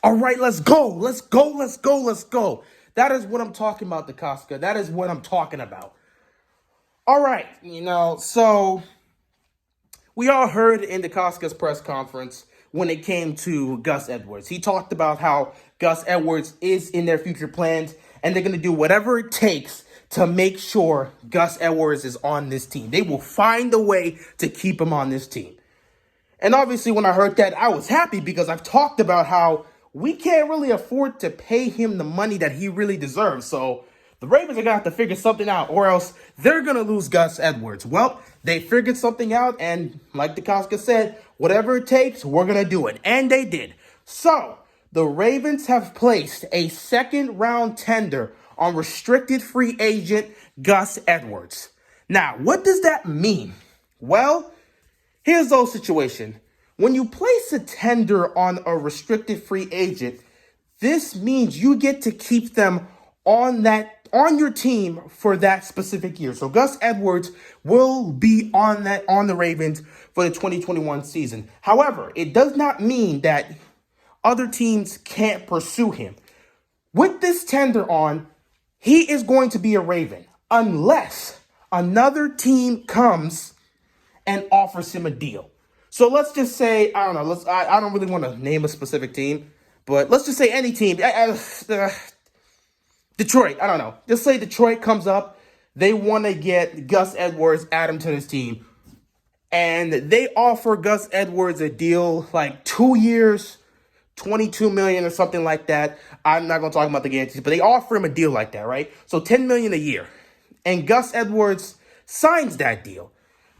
All right, let's go. Let's go. Let's go. Let's go. That is what I'm talking about, DeCosca. That is what I'm talking about. All right, so we all heard in DeCosca's press conference when it came to Gus Edwards. He talked about how Gus Edwards is in their future plans, and they're going to do whatever it takes to make sure Gus Edwards is on this team. They will find a way to keep him on this team. And obviously, when I heard that, I was happy because I've talked about how we can't really afford to pay him the money that he really deserves. So the Ravens are going to have to figure something out, or else they're going to lose Gus Edwards. Well, they figured something out, and like DeCosca said, whatever it takes, we're going to do it. And they did. So the Ravens have placed a second-round tender on restricted free agent Gus Edwards. Now, what does that mean? Well, here's the situation. When you place a tender on a restricted free agent, this means you get to keep them on your team for that specific year. So Gus Edwards will be on the Ravens for the 2021 season. However, it does not mean that other teams can't pursue him. With this tender on, he is going to be a Raven unless another team comes and offers him a deal. So let's just say, I don't know, I don't really want to name a specific team, but let's just say any team. Detroit, I don't know. Just say Detroit comes up, they want to get Gus Edwards, add him to this team, and they offer Gus Edwards a deal like 2 years, $22 million or something like that. I'm not going to talk about the guarantees, but they offer him a deal like that, right? So $10 million a year. And Gus Edwards signs that deal.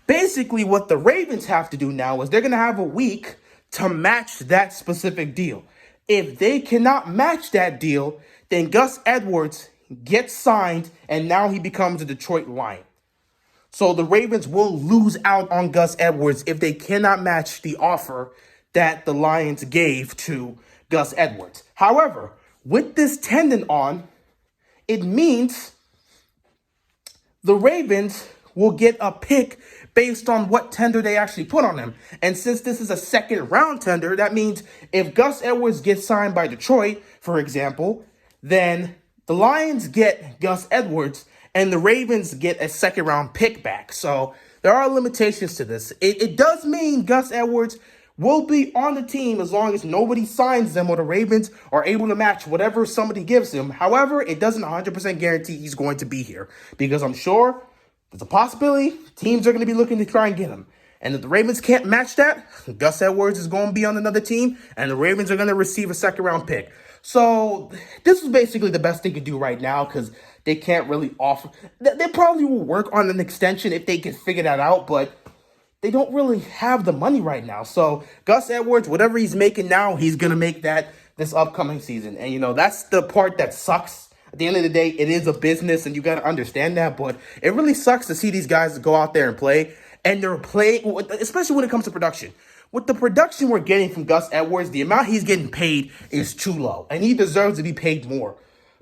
Basically, what the Ravens have to do now is they're going to have a week to match that specific deal. If they cannot match that deal, then Gus Edwards gets signed, and now he becomes a Detroit Lion. So the Ravens will lose out on Gus Edwards if they cannot match the offer that the Lions gave to Gus Edwards. However, with this tendon on, it means the Ravens will get a pick based on what tender they actually put on him. And since this is a second round tender, that means if Gus Edwards gets signed by Detroit, for example, then the Lions get Gus Edwards and the Ravens get a second round pick back. So there are limitations to this. It does mean Gus Edwards will be on the team as long as nobody signs them or the Ravens are able to match whatever somebody gives him. However, it doesn't 100% guarantee he's going to be here because I'm sure there's a possibility teams are going to be looking to try and get him. And if the Ravens can't match that, Gus Edwards is going to be on another team, and the Ravens are going to receive a second-round pick. So this is basically the best they could do right now because they can't really offer. They probably will work on an extension if they can figure that out, but they don't really have the money right now. So Gus Edwards, whatever he's making now, he's going to make that this upcoming season. And, that's the part that sucks. At the end of the day, it is a business, and you got to understand that. But it really sucks to see these guys go out there and play. And they're playing, especially when it comes to production. With the production we're getting from Gus Edwards, the amount he's getting paid is too low. And he deserves to be paid more.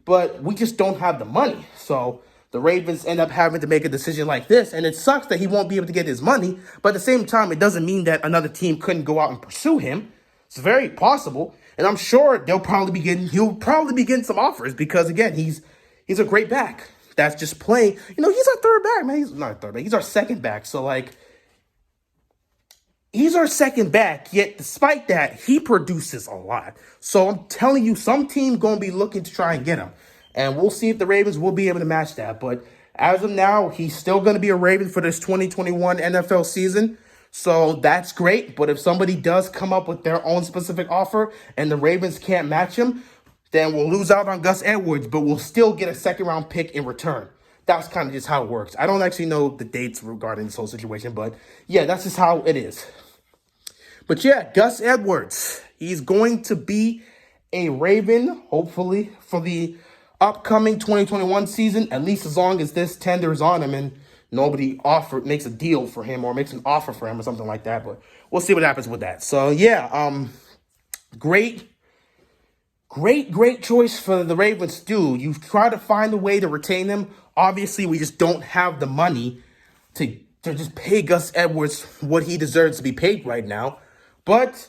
But we just don't have the money. So the Ravens end up having to make a decision like this. And it sucks that he won't be able to get his money. But at the same time, it doesn't mean that another team couldn't go out and pursue him. It's very possible. And I'm sure he'll probably be getting some offers because, again, he's a great back. That's just playing. He's our third back, man. He's not our third back. He's our second back. So, he's our second back, yet despite that, he produces a lot. So I'm telling you, some team going to be looking to try and get him. And we'll see if the Ravens will be able to match that. But as of now, he's still going to be a Raven for this 2021 NFL season. So that's great. But if somebody does come up with their own specific offer and the Ravens can't match him, then we'll lose out on Gus Edwards, but we'll still get a second-round pick in return. That's kind of just how it works. I don't actually know the dates regarding this whole situation, but yeah, that's just how it is. But yeah, Gus Edwards, he's going to be a Raven, hopefully, for the upcoming 2021 season, at least as long as this tender is on him and nobody makes a deal for him or makes an offer for him or something like that. But we'll see what happens with that. So yeah, great choice for the Ravens to do. You've tried to find a way to retain him. Obviously, we just don't have the money to just pay Gus Edwards what he deserves to be paid right now. But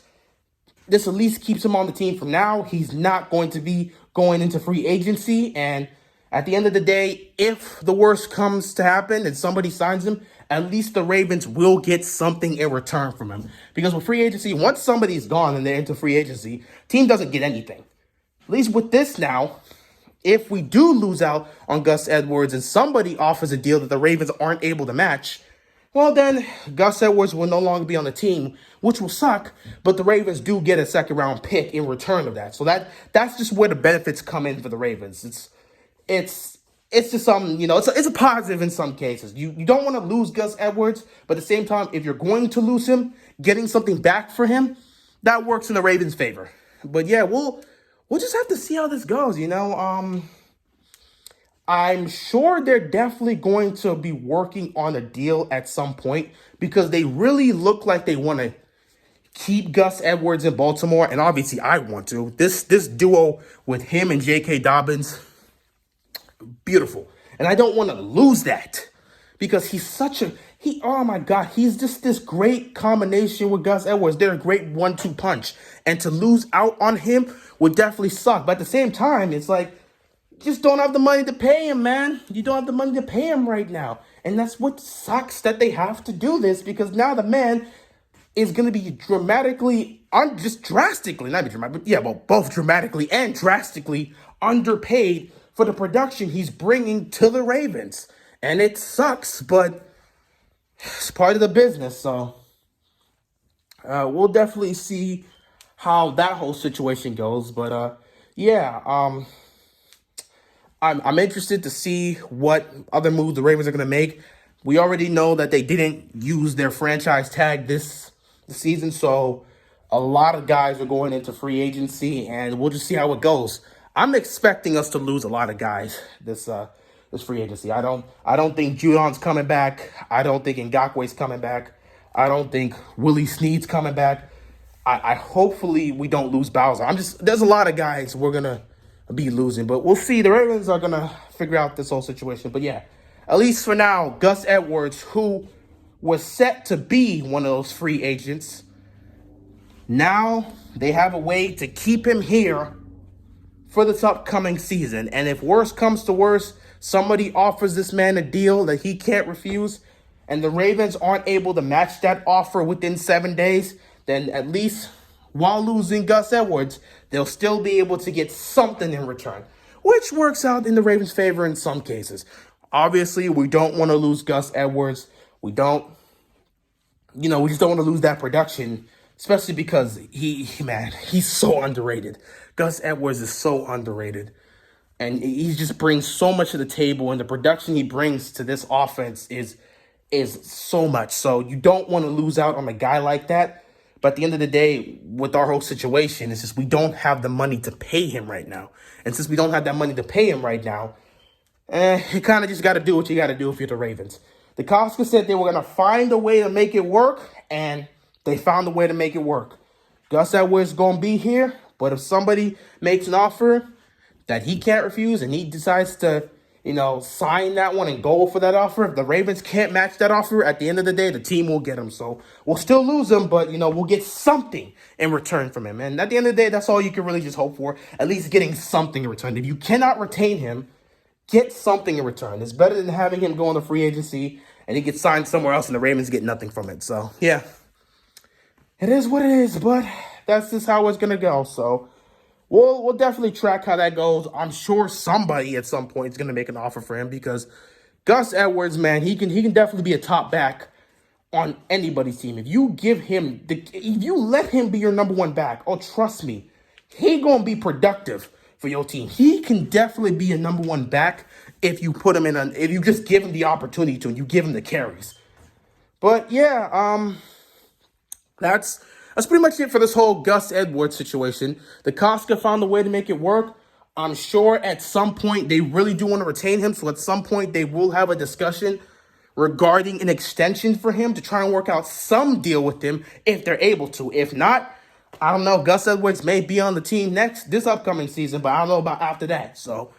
this at least keeps him on the team for now. He's not going to be going into free agency. And at the end of the day, if the worst comes to happen and somebody signs him, at least the Ravens will get something in return from him. Because with free agency, once somebody's gone and they're into free agency, team doesn't get anything. At least with this now, if we do lose out on Gus Edwards and somebody offers a deal that the Ravens aren't able to match, well, then Gus Edwards will no longer be on the team, which will suck, but the Ravens do get a second-round pick in return of that. So that's just where the benefits come in for the Ravens. It's just something, it's a positive in some cases. You don't want to lose Gus Edwards, but at the same time, if you're going to lose him, getting something back for him, that works in the Ravens' favor. But yeah, we'll just have to see how this goes, I'm sure they're definitely going to be working on a deal at some point because they really look like they want to keep Gus Edwards in Baltimore, and obviously I want to. This duo with him and J.K. Dobbins, beautiful. And I don't want to lose that because oh my God, he's just this great combination with Gus Edwards. They're a great 1-2 punch. And to lose out on him would definitely suck. But at the same time, it's like, just don't have the money to pay him, man. You don't have the money to pay him right now. And that's what sucks, that they have to do this, because now the man is going to be both dramatically and drastically underpaid for the production he's bringing to the Ravens. And it sucks, but it's part of the business. So we'll definitely see how that whole situation goes. But I'm interested to see what other moves the Ravens are going to make. We already know that they didn't use their franchise tag this season, so a lot of guys are going into free agency, and we'll just see how it goes. I'm expecting us to lose a lot of guys this free agency. I don't think Judon's coming back. I don't think Ngakwe's coming back. I don't think Willie Snead's coming back. I hopefully we don't lose Bowser. There's a lot of guys we're gonna be losing, but we'll see. The Ravens are gonna figure out this whole situation. But yeah, at least for now, Gus Edwards, who was set to be one of those free agents, now they have a way to keep him here for this upcoming season. And if worse comes to worse, somebody offers this man a deal that he can't refuse, and the Ravens aren't able to match that offer within 7 days, then at least while losing Gus Edwards, they'll still be able to get something in return, which works out in the Ravens' favor in some cases. Obviously, we don't want to lose Gus Edwards. We just don't want to lose that production, especially because he's so underrated. Gus Edwards is so underrated. And he just brings so much to the table, and the production he brings to this offense is so much. So you don't want to lose out on a guy like that. But at the end of the day, with our whole situation, it's just we don't have the money to pay him right now. And since we don't have that money to pay him right now, you kind of just got to do what you got to do if you're the Ravens. The Costco said they were going to find a way to make it work, and they found a way to make it work. Gus Edwards is going to be here, but if somebody makes an offer that he can't refuse and he decides to, sign that one and go for that offer, if the Ravens can't match that offer, at the end of the day, the team will get him. So we'll still lose him, but, we'll get something in return from him. And at the end of the day, that's all you can really just hope for, at least getting something in return. If you cannot retain him, get something in return. It's better than having him go on the free agency and he gets signed somewhere else and the Ravens get nothing from it. So, yeah, it is what it is, but that's just how it's going to go. So we'll definitely track how that goes. I'm sure somebody at some point is going to make an offer for him because Gus Edwards, man, he can definitely be a top back on anybody's team. If you if you let him be your number one back, oh, trust me, he going to be productive for your team. He can definitely be a number one back if you put him if you just give him the opportunity to, and you give him the carries. But yeah, that's pretty much it for this whole Gus Edwards situation. The Costco found a way to make it work. I'm sure at some point they really do want to retain him. So at some point they will have a discussion regarding an extension for him to try and work out some deal with him if they're able to. If not, I don't know. Gus Edwards may be on the team this upcoming season, but I don't know about after that. So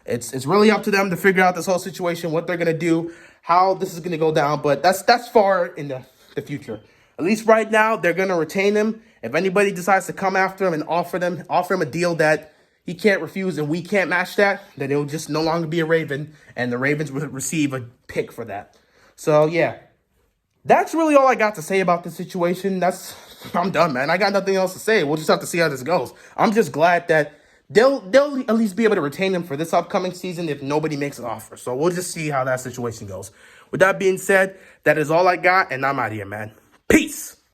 it's really up to them to figure out this whole situation, what they're going to do, how this is going to go down. But that's far in the future. At least right now, they're going to retain him. If anybody decides to come after him and offer him a deal that he can't refuse and we can't match that, then it'll just no longer be a Raven, and the Ravens will receive a pick for that. So yeah, that's really all I got to say about the situation. I'm done, man. I got nothing else to say. We'll just have to see how this goes. I'm just glad that they'll at least be able to retain him for this upcoming season if nobody makes an offer. So we'll just see how that situation goes. With that being said, that is all I got, and I'm out of here, man. Peace.